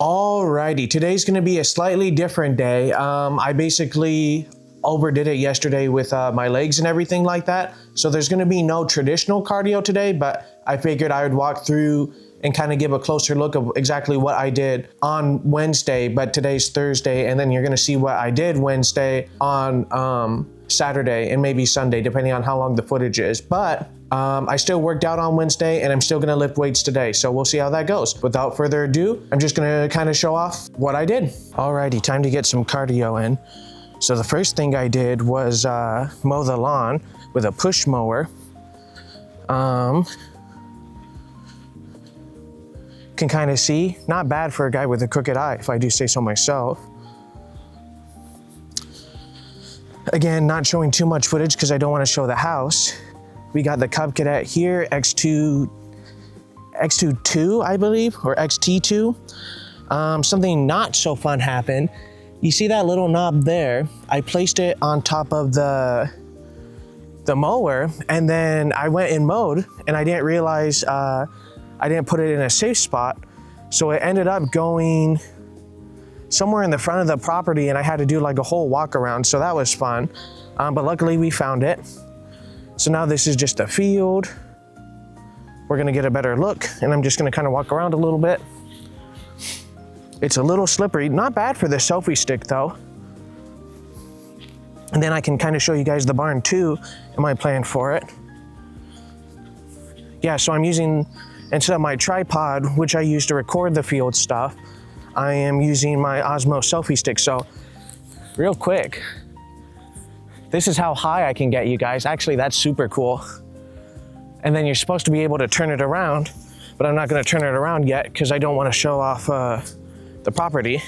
Alrighty, today's gonna be a slightly different day. I basically overdid it yesterday with my legs and everything like that. So there's gonna be no traditional cardio today, but I figured I would walk through and kind of give a closer look of exactly what I did on Wednesday, but today's Thursday, and then you're gonna see what I did Wednesday on Saturday and maybe Sunday, depending on how long the footage is. But I still worked out on Wednesday and I'm still gonna lift weights today. So we'll see how that goes. Without further ado, I'm just gonna kind of show off what I did. Alrighty, time to get some cardio in. So the first thing I did was mow the lawn with a push mower. Can kind of see, not bad for a guy with a crooked eye, if I do say so myself. Again, not showing too much footage because I don't want to show the house. We got the Cub Cadet here, X22, I believe, or XT2. Something not so fun happened. You see that little knob there? I placed it on top of the mower, and then I went and mowed, and I didn't realize I didn't put it in a safe spot. So it ended up going somewhere in the front of the property, and I had to do like a whole walk around. So that was fun. But luckily we found it. So now this is just a field. We're gonna get a better look, and I'm just gonna kind of walk around a little bit. It's a little slippery, not bad for the selfie stick though. And then I can kind of show you guys the barn too, and my plan for it. Yeah, so I'm using, instead of my tripod, which I use to record the field stuff, I am using my Osmo selfie stick. So real quick, this is how high I can get you guys. Actually, that's super cool. And then you're supposed to be able to turn it around, but I'm not gonna turn it around yet because I don't wanna show off the property,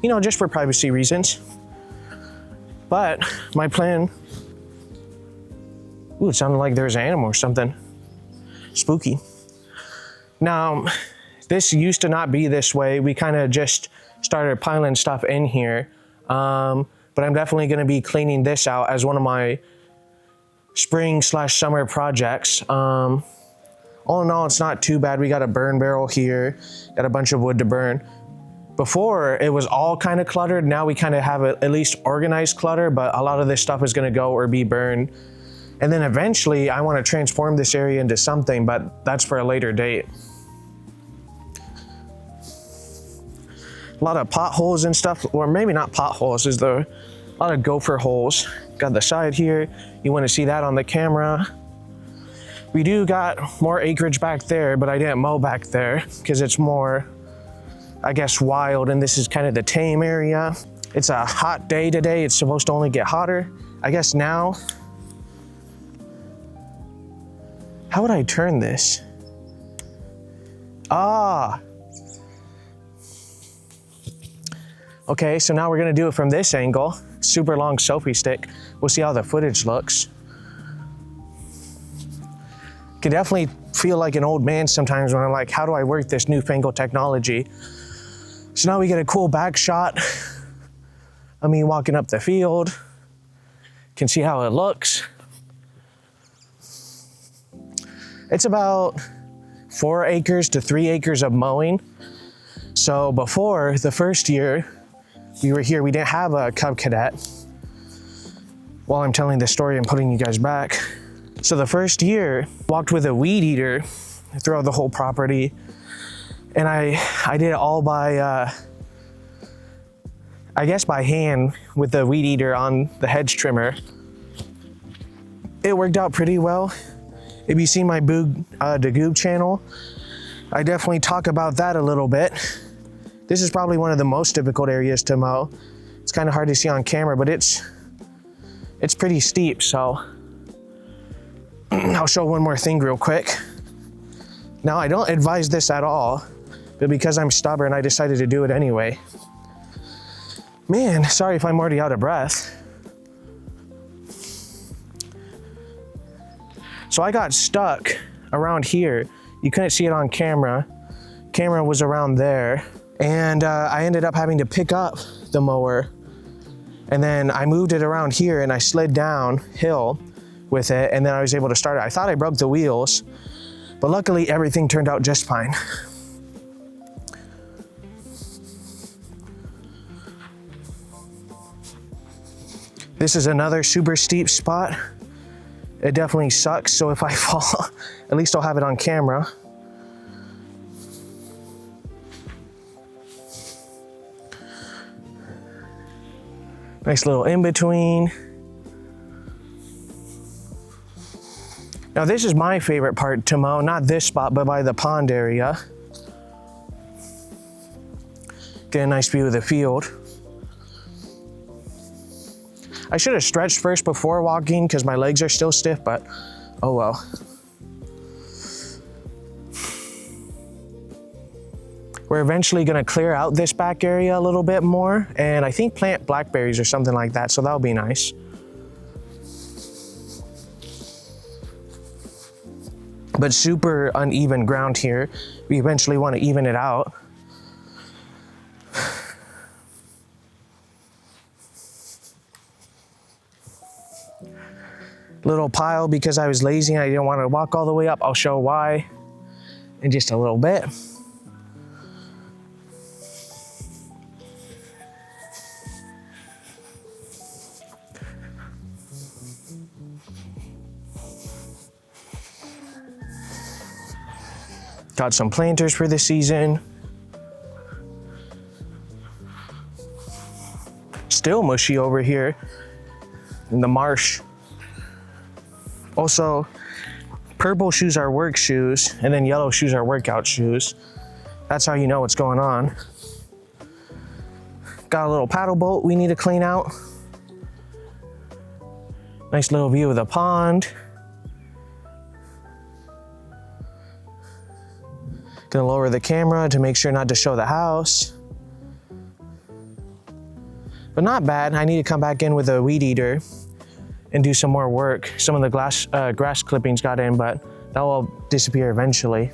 you know, just for privacy reasons. But my plan, ooh, it sounded like there's an animal or something. Spooky. Now, this used to not be this way. We kind of just started piling stuff in here. But I'm definitely gonna be cleaning this out as one of my spring/summer projects. All in all, it's not too bad. We got a burn barrel here, got a bunch of wood to burn. Before, it was all kind of cluttered. Now we kind of have at least organized clutter, but a lot of this stuff is gonna go or be burned. And then eventually I wanna transform this area into something, but that's for a later date. A lot of potholes and stuff, or maybe not potholes, a lot of gopher holes. Got the side here, you wanna see that on the camera. We do got more acreage back there, but I didn't mow back there because it's more, I guess, wild, and this is kind of the tame area. It's a hot day today. It's supposed to only get hotter. I guess now, how would I turn this? Okay, so now we're gonna do it from this angle. Super long selfie stick. We'll see how the footage looks. Can definitely feel like an old man sometimes when I'm like, how do I work this newfangled technology? So now we get a cool back shot of me walking up the field. Can see how it looks. It's about 4 acres to 3 acres of mowing. So before the first year we were here, we didn't have a Cub Cadet. While I'm telling this story, I'm putting you guys back. So the first year, walked with a weed eater throughout the whole property. And I did it all by, I guess by hand with the weed eater on the hedge trimmer. It worked out pretty well. If you see my Boog Dagoob channel, I definitely talk about that a little bit. This is probably one of the most difficult areas to mow. It's kind of hard to see on camera, but it's pretty steep, so. I'll show one more thing real quick. Now, I don't advise this at all, but because I'm stubborn, I decided to do it anyway. Man, sorry if I'm already out of breath. So I got stuck around here. You couldn't see it on camera. Camera was around there. And I ended up having to pick up the mower. And then I moved it around here and I slid downhill with it, and then I was able to start it. I thought I broke the wheels, but luckily everything turned out just fine. This is another super steep spot. It definitely sucks, so if I fall, at least I'll have it on camera. Nice little in-between. Now this is my favorite part to mow, not this spot, but by the pond area. Get a nice view of the field. I should have stretched first before walking because my legs are still stiff, but oh well. We're eventually gonna clear out this back area a little bit more, and I think plant blackberries or something like that, so that'll be nice. But super uneven ground here. We eventually want to even it out. Little pile because I was lazy and I didn't want to walk all the way up. I'll show why in just a little bit. Got some planters for the season. Still mushy over here in the marsh. Also, purple shoes are work shoes, and then yellow shoes are workout shoes. That's how you know what's going on. Got a little paddle boat we need to clean out. Nice little view of the pond. Gonna lower the camera to make sure not to show the house. But not bad. I need to come back in with a weed eater and do some more work. Some of the grass clippings got in, but that will disappear eventually.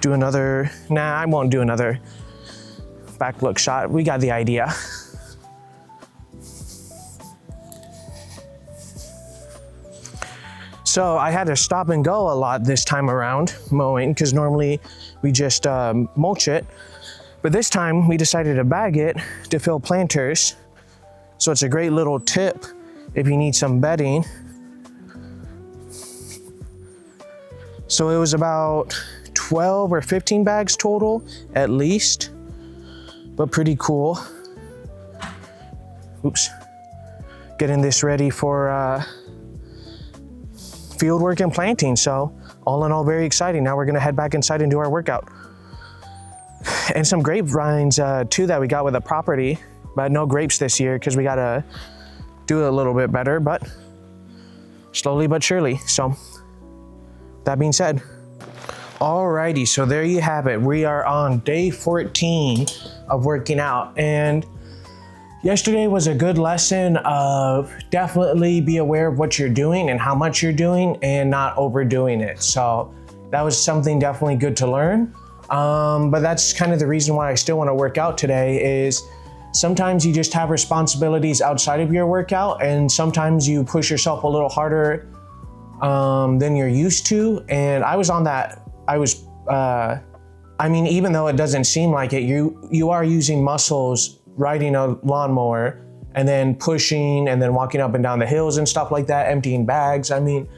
Do another, nah, I won't do another back look shot. We got the idea. So I had to stop and go a lot this time around mowing because normally we just mulch it. But this time we decided to bag it to fill planters. So it's a great little tip if you need some bedding. So it was about 12 or 15 bags total at least, but pretty cool. Oops. Getting this ready for field work and planting. So all in all, very exciting. Now we're gonna head back inside and do our workout. And some grapevines too that we got with the property, but no grapes this year because we gotta do it a little bit better, but slowly but surely. So that being said, alrighty, so there you have it. We are on day 14 of working out, and yesterday was a good lesson of definitely be aware of what you're doing and how much you're doing and not overdoing it. So that was something definitely good to learn. But that's kind of the reason why I still want to work out today is sometimes you just have responsibilities outside of your workout, and sometimes you push yourself a little harder than you're used to. And I was on that. I mean, even though it doesn't seem like it, you are using muscles riding a lawnmower and then pushing and then walking up and down the hills and stuff like that, emptying bags. I mean,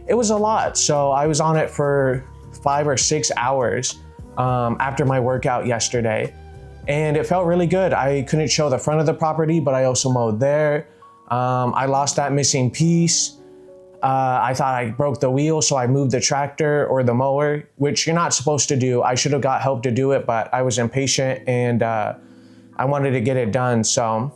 it was a lot. So I was on it for 5 or 6 hours after my workout yesterday. And it felt really good. I couldn't show the front of the property, but I also mowed there. I lost that missing piece. I thought I broke the wheel, so I moved the tractor or the mower, which you're not supposed to do. I should have got help to do it, but I was impatient and I wanted to get it done. So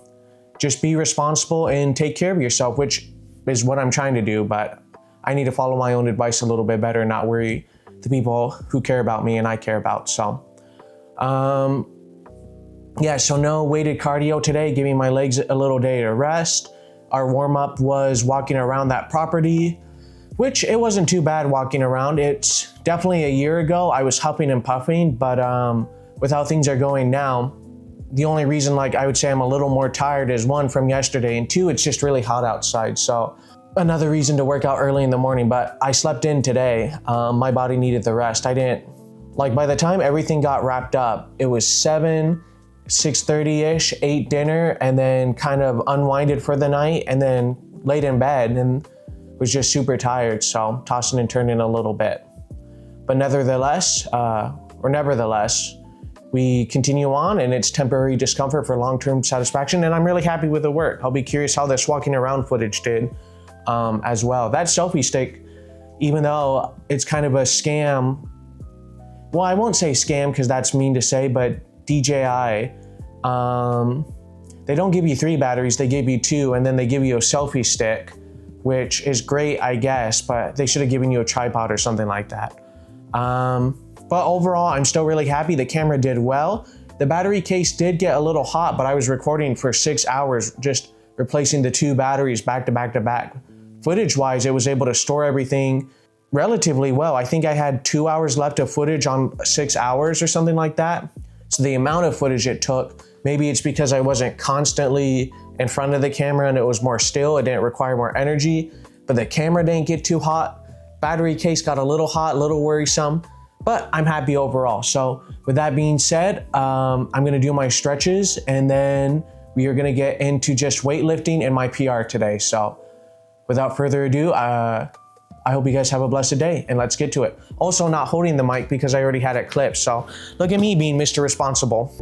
just be responsible and take care of yourself, which is what I'm trying to do, but I need to follow my own advice a little bit better and not worry the people who care about me and I care about. So yeah, so no weighted cardio today, giving my legs a little day to rest. Our warm-up was walking around that property, which it wasn't too bad walking around. It's definitely a year ago, I was huffing and puffing, but with how things are going now, the only reason like I would say I'm a little more tired is 1, from yesterday, and 2, it's just really hot outside. So another reason to work out early in the morning, but I slept in today. My body needed the rest. I didn't Like by the time everything got wrapped up, it was 7, 6:30-ish, ate dinner, and then kind of unwinded for the night, and then laid in bed and was just super tired, so tossing and turning a little bit. But nevertheless, we continue on, and it's temporary discomfort for long-term satisfaction, and I'm really happy with the work. I'll be curious how this walking around footage did as well. That selfie stick, even though it's kind of a scam, well, I won't say scam because that's mean to say, but DJI, they don't give you 3 batteries, they give you 2, and then they give you a selfie stick, which is great, I guess, but they should have given you a tripod or something like that. But overall, I'm still really happy. The camera did well. The battery case did get a little hot, but I was recording for 6 hours, just replacing the 2 batteries back to back to back. Footage-wise, it was able to store everything relatively well. I think I had 2 hours left of footage on 6 hours or something like that. So the amount of footage it took, maybe it's because I wasn't constantly in front of the camera and it was more still, it didn't require more energy, but the camera didn't get too hot. Battery case got a little hot, a little worrisome, but I'm happy overall. So with that being said, I'm gonna do my stretches and then we are gonna get into just weightlifting and my PR today. So without further ado, I hope you guys have a blessed day and let's get to it. Also not holding the mic because I already had it clipped. So look at me being Mr. Responsible.